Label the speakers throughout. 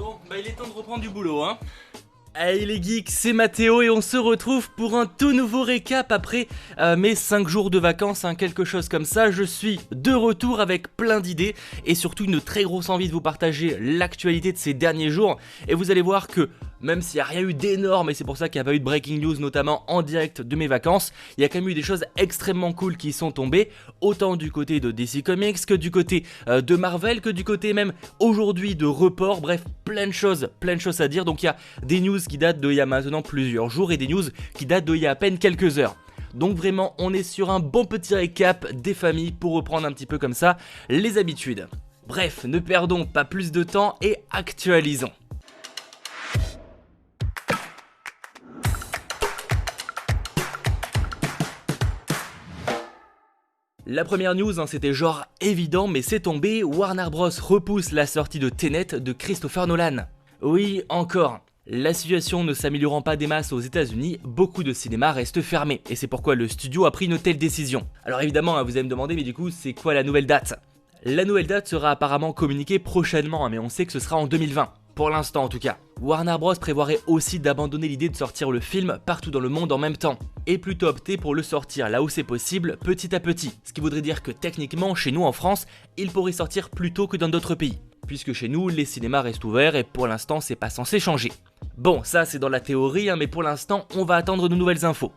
Speaker 1: Bon, bah il est temps de reprendre du boulot, hein. Hey les geeks, c'est Mathéo et on se retrouve pour un tout nouveau récap après mes 5 jours de vacances, quelque chose comme ça. Je suis de retour avec plein d'idées et surtout une très grosse envie de vous partager l'actualité de ces derniers jours. Et vous allez voir que même s'il n'y a rien eu d'énorme, et c'est pour ça qu'il n'y a pas eu de breaking news notamment en direct de mes vacances, il y a quand même eu des choses extrêmement cool qui sont tombées, autant du côté de DC Comics que du côté de Marvel, que du côté même aujourd'hui de report, bref plein de choses à dire. Donc il y a des news qui datent d'il y a maintenant plusieurs jours et des news qui datent d'il y a à peine quelques heures. Donc vraiment on est sur un bon petit récap des familles pour reprendre un petit peu comme ça les habitudes. Bref, ne perdons pas plus de temps et actualisons. La première news, c'était genre évident mais c'est tombé, Warner Bros repousse la sortie de Tenet de Christopher Nolan. Oui, encore. La situation ne s'améliorant pas des masses aux États-Unis, beaucoup de cinémas restent fermés et c'est pourquoi le studio a pris une telle décision. Alors évidemment, vous allez me demander, mais du coup, c'est quoi la nouvelle date ? La nouvelle date sera apparemment communiquée prochainement, mais on sait que ce sera en 2020. Pour l'instant en tout cas. Warner Bros prévoirait aussi d'abandonner l'idée de sortir le film partout dans le monde en même temps, et plutôt opter pour le sortir là où c'est possible, petit à petit. Ce qui voudrait dire que techniquement, chez nous en France, il pourrait sortir plus tôt que dans d'autres pays. Puisque chez nous, les cinémas restent ouverts et pour l'instant, c'est pas censé changer. Bon, ça c'est dans la théorie, mais pour l'instant, on va attendre de nouvelles infos.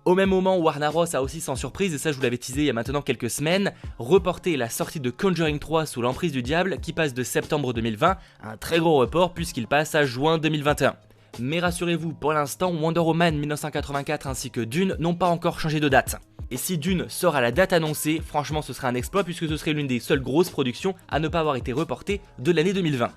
Speaker 1: Au même moment, Warner Bros a aussi sans surprise, et ça je vous l'avais teasé il y a maintenant quelques semaines, reporté la sortie de Conjuring 3 sous l'emprise du diable qui passe de septembre 2020 à un très gros report puisqu'il passe à juin 2021. Mais rassurez-vous, pour l'instant, Wonder Woman 1984 ainsi que Dune n'ont pas encore changé de date. Et si Dune sort à la date annoncée, franchement ce serait un exploit puisque ce serait l'une des seules grosses productions à ne pas avoir été reportée de l'année 2020.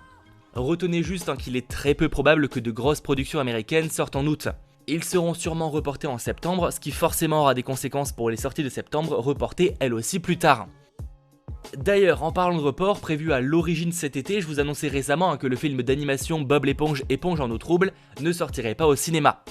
Speaker 1: Retenez juste qu'il est très peu probable que de grosses productions américaines sortent en août. Ils seront sûrement reportés en septembre, ce qui forcément aura des conséquences pour les sorties de septembre, reportées elles aussi plus tard. D'ailleurs, en parlant de report, prévu à l'origine cet été, je vous annonçais récemment que le film d'animation Bob l'éponge, éponge en eau trouble ne sortirait pas au cinéma,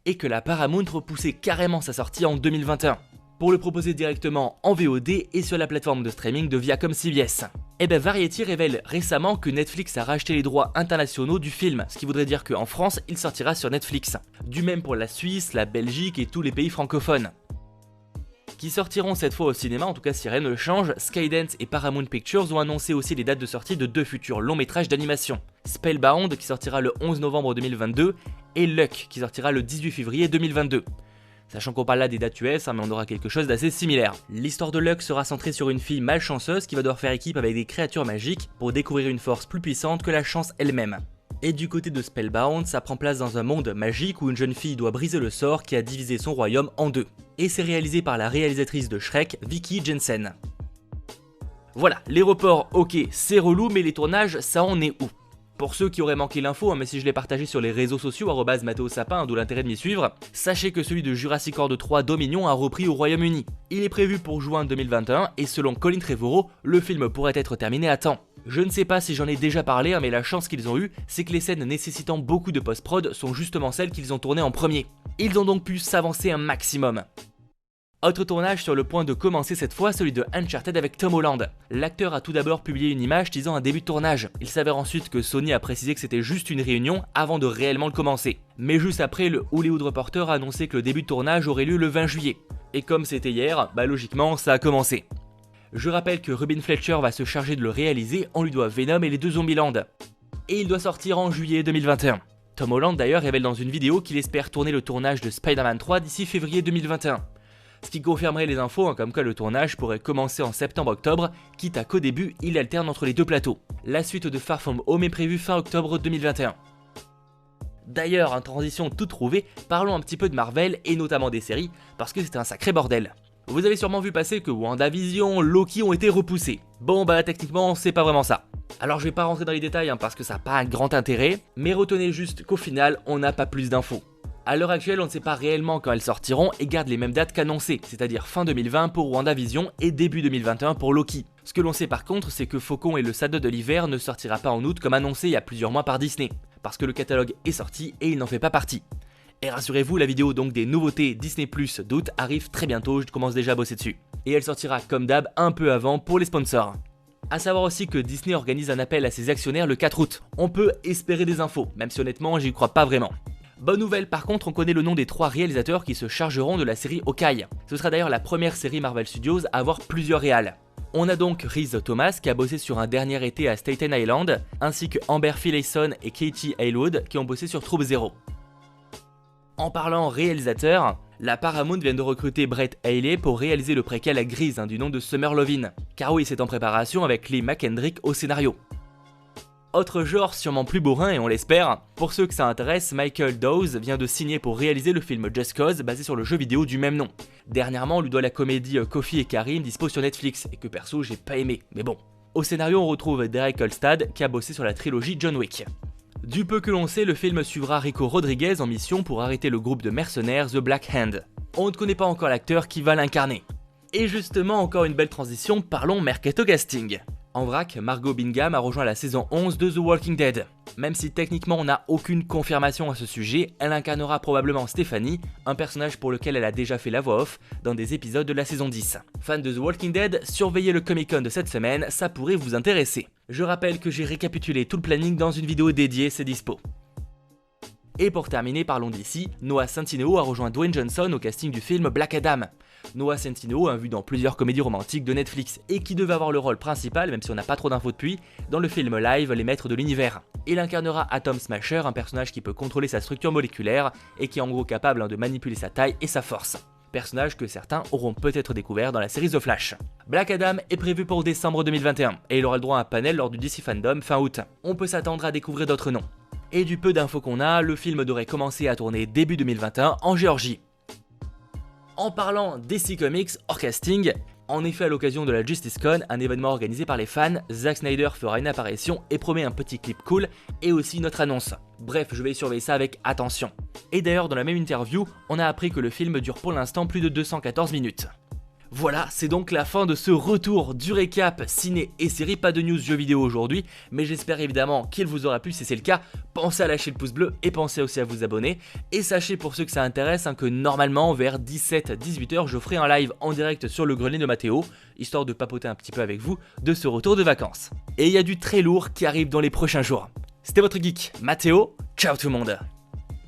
Speaker 1: et que la Paramount repoussait carrément sa sortie en 2021, pour le proposer directement en VOD et sur la plateforme de streaming de Viacom CBS. Et Variety révèle récemment que Netflix a racheté les droits internationaux du film, ce qui voudrait dire qu'en France, il sortira sur Netflix. Du même pour la Suisse, la Belgique et tous les pays francophones. Qui sortiront cette fois au cinéma, en tout cas si rien ne change, Skydance et Paramount Pictures ont annoncé aussi les dates de sortie de deux futurs longs métrages d'animation. Spellbound qui sortira le 11 novembre 2022 et Luck qui sortira le 18 février 2022. Sachant qu'on parle là des dates US, mais on aura quelque chose d'assez similaire. L'histoire de Luck sera centrée sur une fille malchanceuse qui va devoir faire équipe avec des créatures magiques pour découvrir une force plus puissante que la chance elle-même. Et du côté de Spellbound, ça prend place dans un monde magique où une jeune fille doit briser le sort qui a divisé son royaume en deux. Et c'est réalisé par la réalisatrice de Shrek, Vicky Jensen. Voilà, les reports, ok, c'est relou, mais les tournages, ça en est où ? Pour ceux qui auraient manqué l'info, mais si je l'ai partagé sur les réseaux sociaux, @MathéoSapin, d'où l'intérêt de m'y suivre, sachez que celui de Jurassic World 3 Dominion a repris au Royaume-Uni. Il est prévu pour juin 2021 et selon Colin Trevorrow, le film pourrait être terminé à temps. Je ne sais pas si j'en ai déjà parlé, mais la chance qu'ils ont eue, c'est que les scènes nécessitant beaucoup de post-prod sont justement celles qu'ils ont tournées en premier. Ils ont donc pu s'avancer un maximum. Autre tournage sur le point de commencer cette fois, celui de Uncharted avec Tom Holland. L'acteur a tout d'abord publié une image teasant un début de tournage. Il s'avère ensuite que Sony a précisé que c'était juste une réunion avant de réellement le commencer. Mais juste après, le Hollywood Reporter a annoncé que le début de tournage aurait lieu le 20 juillet. Et comme c'était hier, logiquement ça a commencé. Je rappelle que Ruben Fletcher va se charger de le réaliser, on lui doit Venom et les deux Zombieland. Et il doit sortir en juillet 2021. Tom Holland d'ailleurs révèle dans une vidéo qu'il espère tourner le tournage de Spider-Man 3 d'ici février 2021. Ce qui confirmerait les infos, comme quoi le tournage pourrait commencer en septembre-octobre, quitte à qu'au début il alterne entre les deux plateaux. La suite de Far From Home est prévue fin octobre 2021. D'ailleurs, en transition toute trouvée, parlons un petit peu de Marvel et notamment des séries, parce que c'est un sacré bordel. Vous avez sûrement vu passer que WandaVision, Loki ont été repoussés. Bon techniquement c'est pas vraiment ça. Alors je vais pas rentrer dans les détails parce que ça n'a pas un grand intérêt, mais retenez juste qu'au final on n'a pas plus d'infos. A l'heure actuelle, on ne sait pas réellement quand elles sortiront et gardent les mêmes dates qu'annoncées, c'est-à-dire fin 2020 pour WandaVision et début 2021 pour Loki. Ce que l'on sait par contre, c'est que Faucon et le Soldat de l'hiver ne sortira pas en août comme annoncé il y a plusieurs mois par Disney, parce que le catalogue est sorti et il n'en fait pas partie. Et rassurez-vous, la vidéo donc des nouveautés Disney Plus d'août arrive très bientôt, je commence déjà à bosser dessus. Et elle sortira comme d'hab un peu avant pour les sponsors. A savoir aussi que Disney organise un appel à ses actionnaires le 4 août. On peut espérer des infos, même si honnêtement j'y crois pas vraiment. Bonne nouvelle par contre, on connaît le nom des 3 réalisateurs qui se chargeront de la série Hawkeye. Ce sera d'ailleurs la première série Marvel Studios à avoir plusieurs réals. On a donc Rhys Thomas qui a bossé sur Un dernier été à Staten Island, ainsi que Amber Finlayson et Katie Haywood qui ont bossé sur Troop Zero. En parlant réalisateur, la Paramount vient de recruter Brett Haley pour réaliser le préquel à Grease du nom de Summer Lovin', car oui c'est en préparation avec Lee McKendrick au scénario. Autre genre sûrement plus bourrin et on l'espère, pour ceux que ça intéresse, Michael Dawes vient de signer pour réaliser le film Just Cause basé sur le jeu vidéo du même nom. Dernièrement on lui doit la comédie Kofi et Karim dispo sur Netflix et que perso j'ai pas aimé, mais bon. Au scénario on retrouve Derek Kolstad qui a bossé sur la trilogie John Wick. Du peu que l'on sait, le film suivra Rico Rodriguez en mission pour arrêter le groupe de mercenaires The Black Hand. On ne connaît pas encore l'acteur qui va l'incarner. Et justement, encore une belle transition, parlons mercato casting. En vrac, Margot Bingham a rejoint la saison 11 de The Walking Dead. Même si techniquement on n'a aucune confirmation à ce sujet, elle incarnera probablement Stephanie, un personnage pour lequel elle a déjà fait la voix off dans des épisodes de la saison 10. Fan de The Walking Dead, surveillez le Comic Con de cette semaine, ça pourrait vous intéresser. Je rappelle que j'ai récapitulé tout le planning dans une vidéo dédiée, c'est dispo. Et pour terminer, parlons d'ici, Noah Centineo a rejoint Dwayne Johnson au casting du film Black Adam. Noah Centineo a vu dans plusieurs comédies romantiques de Netflix et qui devait avoir le rôle principal, même si on n'a pas trop d'infos depuis, dans le film live Les Maîtres de l'Univers. Il incarnera Atom Smasher, un personnage qui peut contrôler sa structure moléculaire et qui est en gros capable de manipuler sa taille et sa force. Personnage que certains auront peut-être découvert dans la série The Flash. Black Adam est prévu pour décembre 2021 et il aura le droit à un panel lors du DC Fandom fin août. On peut s'attendre à découvrir d'autres noms. Et du peu d'infos qu'on a, le film devrait commencer à tourner début 2021 en Géorgie. En parlant DC Comics hors casting, en effet à l'occasion de la JusticeCon, un événement organisé par les fans, Zack Snyder fera une apparition et promet un petit clip cool et aussi notre annonce. Bref, je vais surveiller ça avec attention. Et d'ailleurs dans la même interview, on a appris que le film dure pour l'instant plus de 214 minutes. Voilà, c'est donc la fin de ce retour du récap ciné et série, pas de news jeux vidéo aujourd'hui, mais j'espère évidemment qu'il vous aura plu. Si c'est le cas, pensez à lâcher le pouce bleu et pensez aussi à vous abonner. Et sachez pour ceux que ça intéresse que normalement vers 17-18h je ferai un live en direct sur le grenier de Mathéo, histoire de papoter un petit peu avec vous de ce retour de vacances. Et il y a du très lourd qui arrive dans les prochains jours. C'était votre geek Mathéo, ciao tout le monde.